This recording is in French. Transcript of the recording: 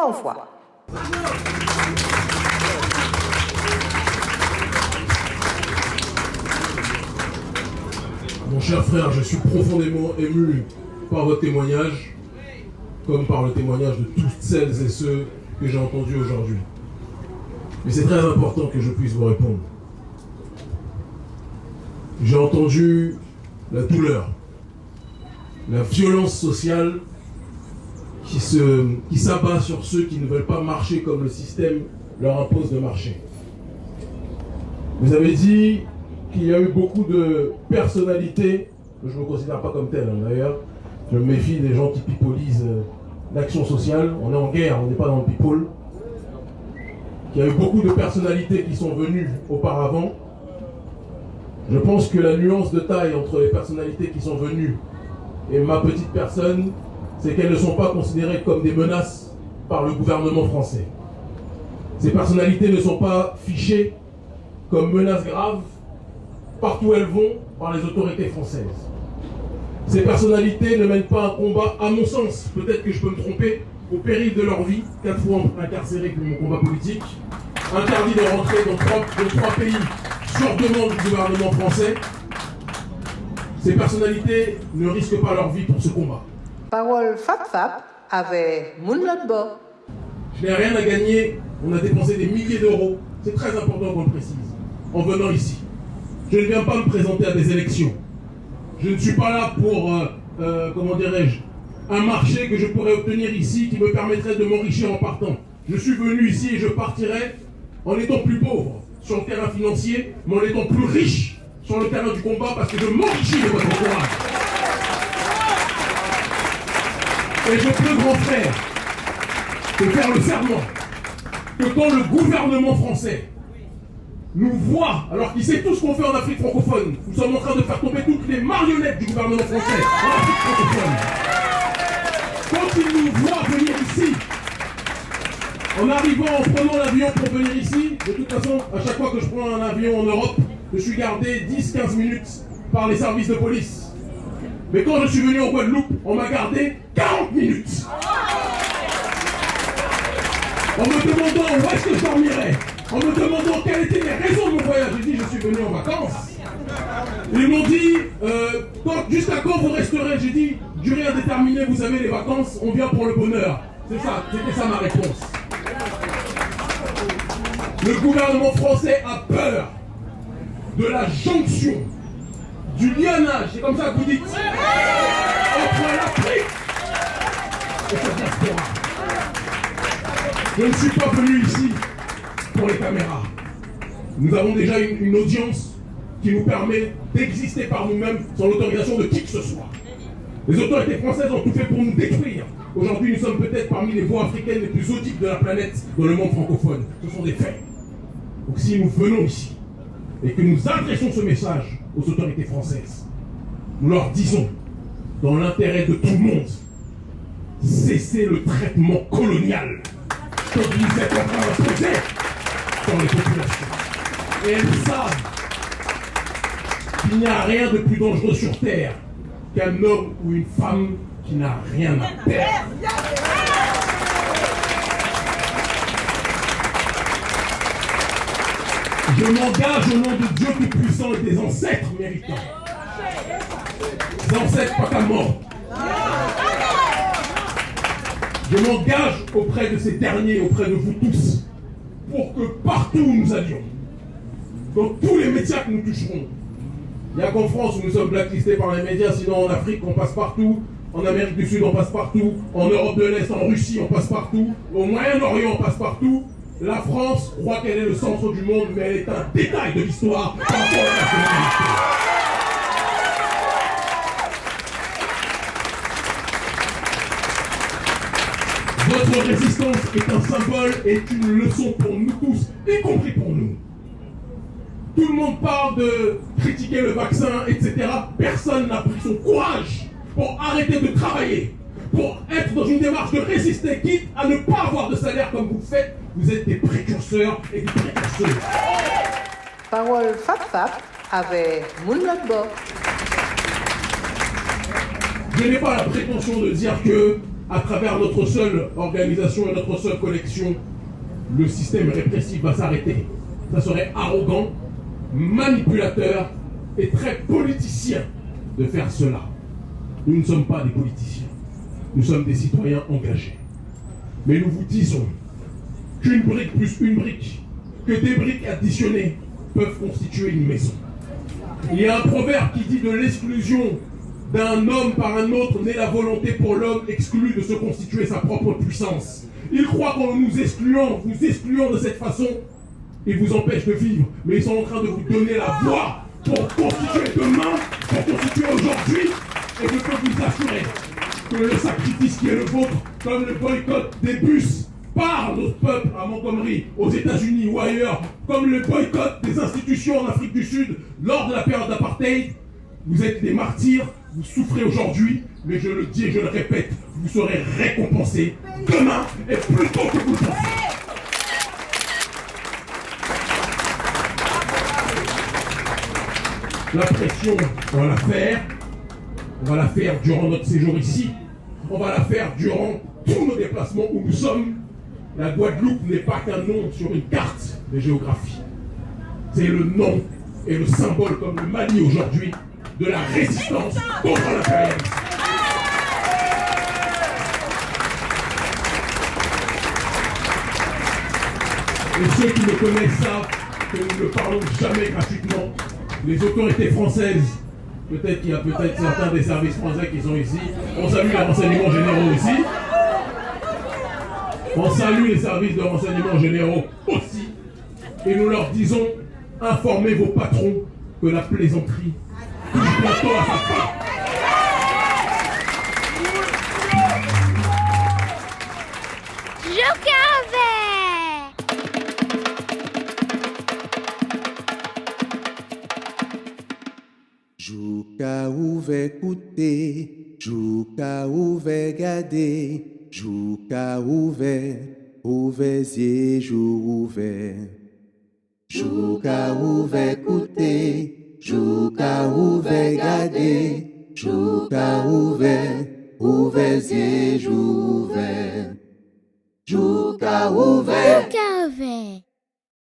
encore une fois. Mon cher frère, je suis profondément ému par votre témoignage, comme par le témoignage de toutes celles et ceux que j'ai entendus aujourd'hui. Mais c'est très important que je puisse vous répondre. J'ai entendu la douleur, la violence sociale qui s'abat sur ceux qui ne veulent pas marcher comme le système leur impose de marcher. Vous avez dit qu'il y a eu beaucoup de personnalités, je ne me considère pas comme tel d'ailleurs, je me méfie des gens qui pipolisent l'action sociale, on est en guerre, on n'est pas dans le people. Il y a eu beaucoup de personnalités qui sont venues auparavant. Je pense que la nuance de taille entre les personnalités qui sont venues et ma petite personne, c'est qu'elles ne sont pas considérées comme des menaces par le gouvernement français. Ces personnalités ne sont pas fichées comme menaces graves partout où elles vont par les autorités françaises. Ces personnalités ne mènent pas un combat, à mon sens, peut-être que je peux me tromper, au péril de leur vie, 4 fois incarcérés pour mon combat politique, interdits de rentrer dans trois pays sur demande du gouvernement français. Ces personnalités ne risquent pas leur vie pour ce combat. Parole Fap avec Mounlotbo. Je n'ai rien à gagner, on a dépensé des milliers d'euros, c'est très important qu'on le précise, en venant ici. Je ne viens pas me présenter à des élections. Je ne suis pas là pour, comment dirais-je, un marché que je pourrais obtenir ici qui me permettrait de m'enrichir en partant. Je suis venu ici et je partirai en étant plus pauvre sur le terrain financier, mais en étant plus riche sur le terrain du combat parce que je m'enrichis de votre courage. Et je peux, grand frère, te faire le serment que quand le gouvernement français nous voit, alors qu'il sait tout ce qu'on fait en Afrique francophone, nous sommes en train de faire tomber toutes les marionnettes du gouvernement français en Afrique francophone. Quand il nous voit venir ici, en arrivant, en prenant l'avion pour venir ici, de toute façon, à chaque fois que je prends un avion en Europe, je suis gardé 10-15 minutes par les services de police. Mais quand je suis venu en Guadeloupe, on m'a gardé 40 minutes. En me demandant où est-ce que je dormirais, en me demandant quelles étaient les raisons de mon voyage. J'ai dit, je suis venu en vacances. Ils m'ont dit, jusqu'à quand vous resterez? J'ai dit, durée indéterminée, vous savez, les vacances, on vient pour le bonheur. C'est ça, c'était ça ma réponse. Le gouvernement français a peur de la jonction, du lionnage, c'est comme ça que vous dites, entre l'Afrique et sa diaspora. Je ne suis pas venu ici pour les caméras. Nous avons déjà une audience qui nous permet d'exister par nous-mêmes sans l'autorisation de qui que ce soit. Les autorités françaises ont tout fait pour nous détruire. Aujourd'hui, nous sommes peut-être parmi les voix africaines les plus audibles de la planète dans le monde francophone. Ce sont des faits. Donc si nous venons ici et que nous adressons ce message aux autorités françaises, nous leur disons, dans l'intérêt de tout le monde, cessez le traitement colonial que vous êtes en train d'imposer dans les populations. Et elles savent qu'il n'y a rien de plus dangereux sur Terre qu'un homme ou une femme qui n'a rien à perdre. Je m'engage au nom de Dieu Tout-Puissant et des ancêtres méritants. Des ancêtres pas qu'à mort. Je m'engage auprès de ces derniers, auprès de vous tous, pour que partout où nous allions, dans tous les médias que nous toucherons, il n'y a qu'en France où nous sommes blacklistés par les médias, sinon en Afrique on passe partout, en Amérique du Sud on passe partout, en Europe de l'Est, en Russie on passe partout, au Moyen-Orient on passe partout. La France croit qu'elle est le centre du monde, mais elle est un détail de l'histoire par rapport à la nationalité. Votre résistance est un symbole et une leçon pour nous tous, y compris pour nous. Tout le monde parle de critiquer le vaccin, etc. Personne n'a pris son courage pour arrêter de travailler, pour être dans une démarche de résister, quitte à ne pas avoir de salaire comme vous faites. Vous êtes des précurseurs et des précurseurs. Parole Fap avec Mounlotbo. Je n'ai pas la prétention de dire que à travers notre seule organisation et notre seule collection, le système répressif va s'arrêter. Ça serait arrogant, manipulateur et très politicien de faire cela. Nous ne sommes pas des politiciens, nous sommes des citoyens engagés. Mais nous vous disons qu'une brique plus une brique, que des briques additionnées peuvent constituer une maison. Il y a un proverbe qui dit de l'exclusion d'un homme par un autre naît la volonté pour l'homme exclu de se constituer sa propre puissance. Ils croient qu'en nous excluant de cette façon, ils vous empêchent de vivre, mais ils sont en train de vous donner la voie pour constituer demain, pour constituer aujourd'hui, et je peux vous assurer que le sacrifice qui est le vôtre, comme le boycott des bus par notre peuple à Montgomery, aux États-Unis ou ailleurs, comme le boycott des institutions en Afrique du Sud lors de la période d'apartheid, vous êtes des martyrs, vous souffrez aujourd'hui, mais je le dis et je le répète, vous serez récompensés demain et plus tôt que vous le pensez. La pression, on va la faire. On va la faire durant notre séjour ici. On va la faire durant tous nos déplacements où nous sommes. La Guadeloupe n'est pas qu'un nom sur une carte de géographie. C'est le nom et le symbole, comme le Mali aujourd'hui, de la résistance contre l'impérialisme. Et ceux qui me connaissent savent que nous ne parlons jamais gratuitement. Les autorités françaises, peut-être qu'il y a certains des services français qui sont ici. On salue les renseignements généraux ici. On salue les services de renseignements généraux aussi. Et nous leur disons, informez vos patrons que la plaisanterie touche bientôt à sa fin. Jouka ouve écouter, Jouka ouve garder, Jouka ouve yeux, jou ouvert. Jouka ouve écouter, Jouka ouve garder, Jouka ouve yeux, jou ouvert. Jouka ouve